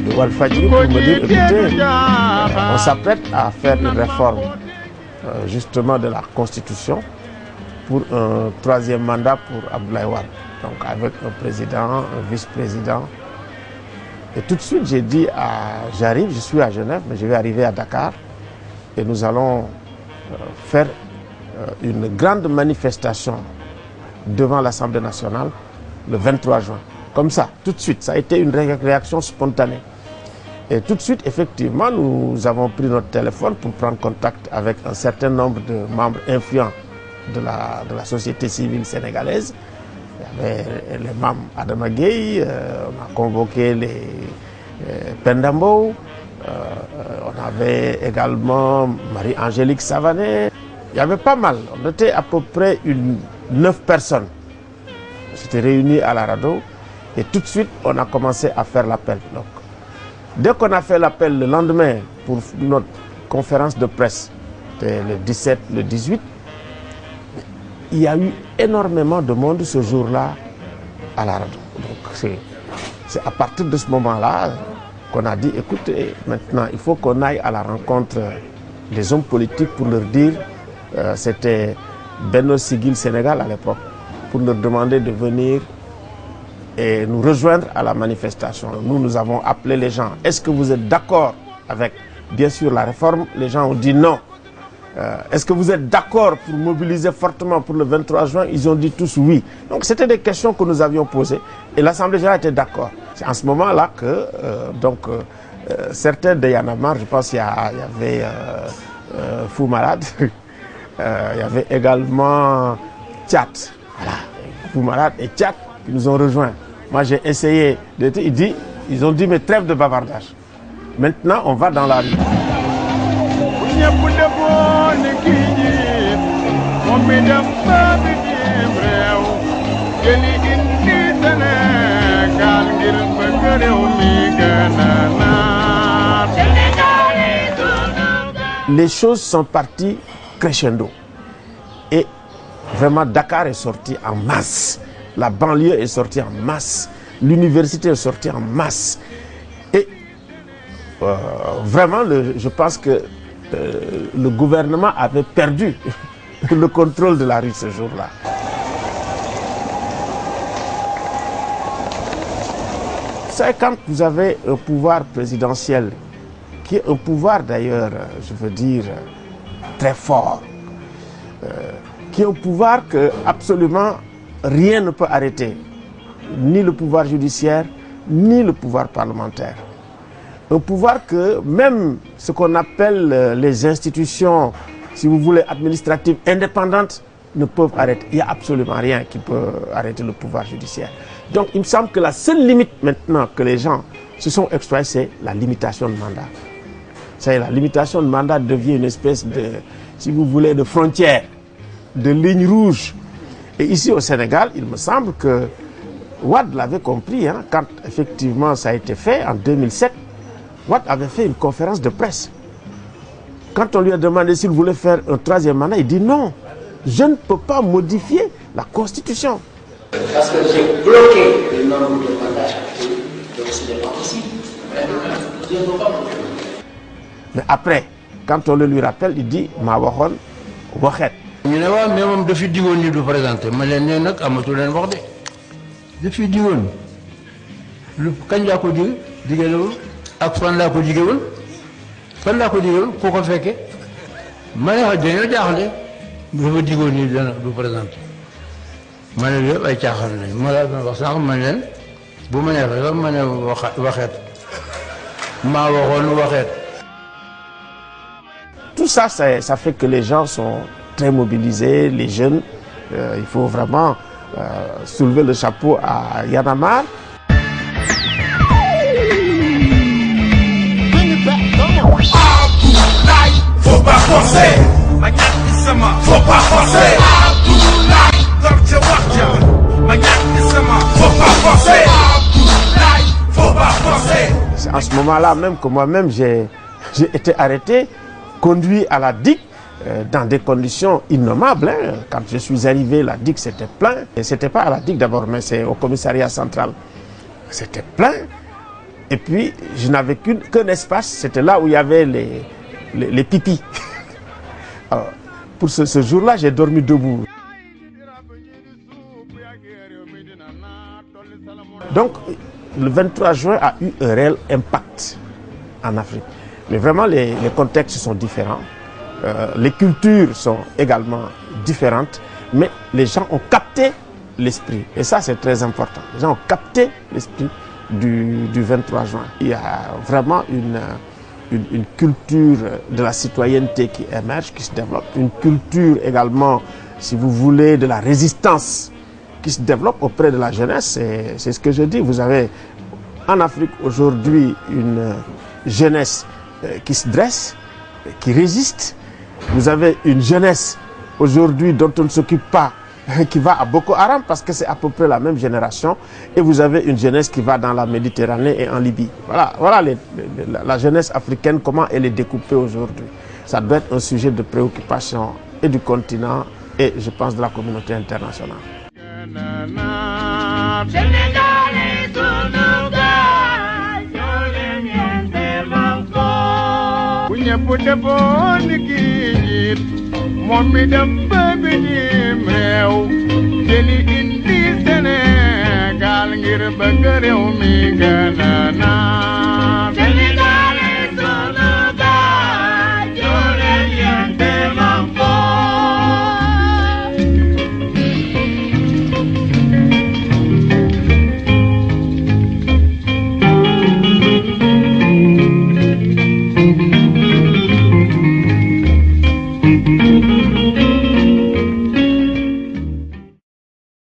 De Walfadjri pour me dire, écoutez, on s'apprête à faire une réforme justement de la Constitution pour un troisième mandat pour Abdoulaye Wade. Donc avec un président, un vice-président. Et tout de suite j'ai dit, j'arrive, je suis à Genève, mais je vais arriver à Dakar et nous allons faire une grande manifestation devant l'Assemblée nationale le 23 juin. Comme ça, tout de suite, ça a été une réaction spontanée. Et tout de suite, effectivement, nous avons pris notre téléphone pour prendre contact avec un certain nombre de membres influents de la société civile sénégalaise. Il y avait les membres Adama Gueye, on a convoqué les Pendambo, on avait également Marie-Angélique Savané. Il y avait pas mal, on était à peu près 9 personnes. On s'était réunis à la Rado. Et tout de suite, on a commencé à faire l'appel. Donc, dès qu'on a fait l'appel le lendemain pour notre conférence de presse, c'était le 17, le 18, il y a eu énormément de monde ce jour-là à la radio. Donc, c'est à partir de ce moment-là qu'on a dit, écoutez, maintenant, il faut qu'on aille à la rencontre des hommes politiques pour leur dire, c'était Benno Siggil Sénégal à l'époque, pour leur demander de venir et nous rejoindre à la manifestation. Nous avons appelé les gens. Est-ce que vous êtes d'accord avec, bien sûr, la réforme? Les gens ont dit non. Est-ce que vous êtes d'accord pour mobiliser fortement pour le 23 juin? Ils ont dit tous oui. Donc c'était des questions que nous avions posées et l'Assemblée générale était d'accord. C'est en ce moment-là que certains de Y'en a marre, je pense qu'il y avait Fou Malade, il y avait également Tchat. Voilà, Fou Malade et Tchat qui nous ont rejoints. Moi j'ai essayé, ils ont dit mais trêve de bavardage. Maintenant on va dans la rue. Les choses sont parties crescendo. Et vraiment Dakar est sorti en masse. La banlieue est sortie en masse. L'université est sortie en masse. Et vraiment, je pense que le gouvernement avait perdu le contrôle de la rue ce jour-là. Vous savez, quand vous avez un pouvoir présidentiel, qui est un pouvoir d'ailleurs, je veux dire, très fort, qui est un pouvoir que absolument rien ne peut arrêter, ni le pouvoir judiciaire, ni le pouvoir parlementaire. Un pouvoir que même ce qu'on appelle les institutions, si vous voulez, administratives indépendantes, ne peuvent arrêter. Il n'y a absolument rien qui peut arrêter le pouvoir judiciaire. Donc il me semble que la seule limite maintenant que les gens se sont exploités, c'est la limitation de mandat. C'est la limitation de mandat devient une espèce de, si vous voulez, de frontière, de ligne rouge. Et ici au Sénégal, il me semble que Wade l'avait compris, hein, quand effectivement ça a été fait en 2007. Wade avait fait une conférence de presse. Quand on lui a demandé s'il voulait faire un troisième mandat, il dit non, je ne peux pas modifier la Constitution. Parce que j'ai bloqué le nombre de mandats chaque jour, donc ce n'est pas possible. Je ne peux pas modifier. Mais après, quand on le lui rappelle, il dit ma waxoon waxeet. ñu ne waaw mais moom dafi digoon ñu du présenté ma leen ne nag amatu leen wax de dafi digoon lu kañ laa ko dig digalewul ak fan laa ko digewul fan laa ko digewul ku ko fekke ma ne dañoo jaaxle dafa digoon nii dana du présenté ma ne yëpp ay caaxaan lañ ma laa doon wax sànq ma ne leen bu ma neexee sax ma ne waxeet maa waxoon waxeet. Tout ça, ça fait que les gens sont très mobilisés, les jeunes. Il faut vraiment soulever le chapeau à Y'en a marre. Faut pas forcer, faut pas forcer. C'est en ce moment-là même que moi-même j'ai été arrêté, conduit à la DIC dans des conditions innommables. Hein. Quand je suis arrivé, la DIC c'était plein. Et c'était pas à la DIC d'abord, mais c'est au commissariat central. C'était plein. Et puis je n'avais qu'un espace, c'était là où il y avait les pipis. Alors, pour ce jour-là, j'ai dormi debout. Donc, le 23 juin a eu un réel impact en Afrique. Mais vraiment, les contextes sont différents. Les cultures sont également différentes. Mais les gens ont capté l'esprit. Et ça, c'est très important. Les gens ont capté l'esprit du 23 juin. Il y a vraiment une culture de la citoyenneté qui émerge, qui se développe. Une culture également, si vous voulez, de la résistance qui se développe auprès de la jeunesse. C'est ce que je dis. Vous avez en Afrique aujourd'hui une jeunesse qui se dresse, qui résiste. Vous avez une jeunesse aujourd'hui dont on ne s'occupe pas, qui va à Boko Haram parce que c'est à peu près la même génération. Et vous avez une jeunesse qui va dans la Méditerranée et en Libye. Voilà la jeunesse africaine, comment elle est découpée aujourd'hui. Ça doit être un sujet de préoccupation et du continent et je pense de la communauté internationale. Sénégal ngir bëgg réew mi gën a naat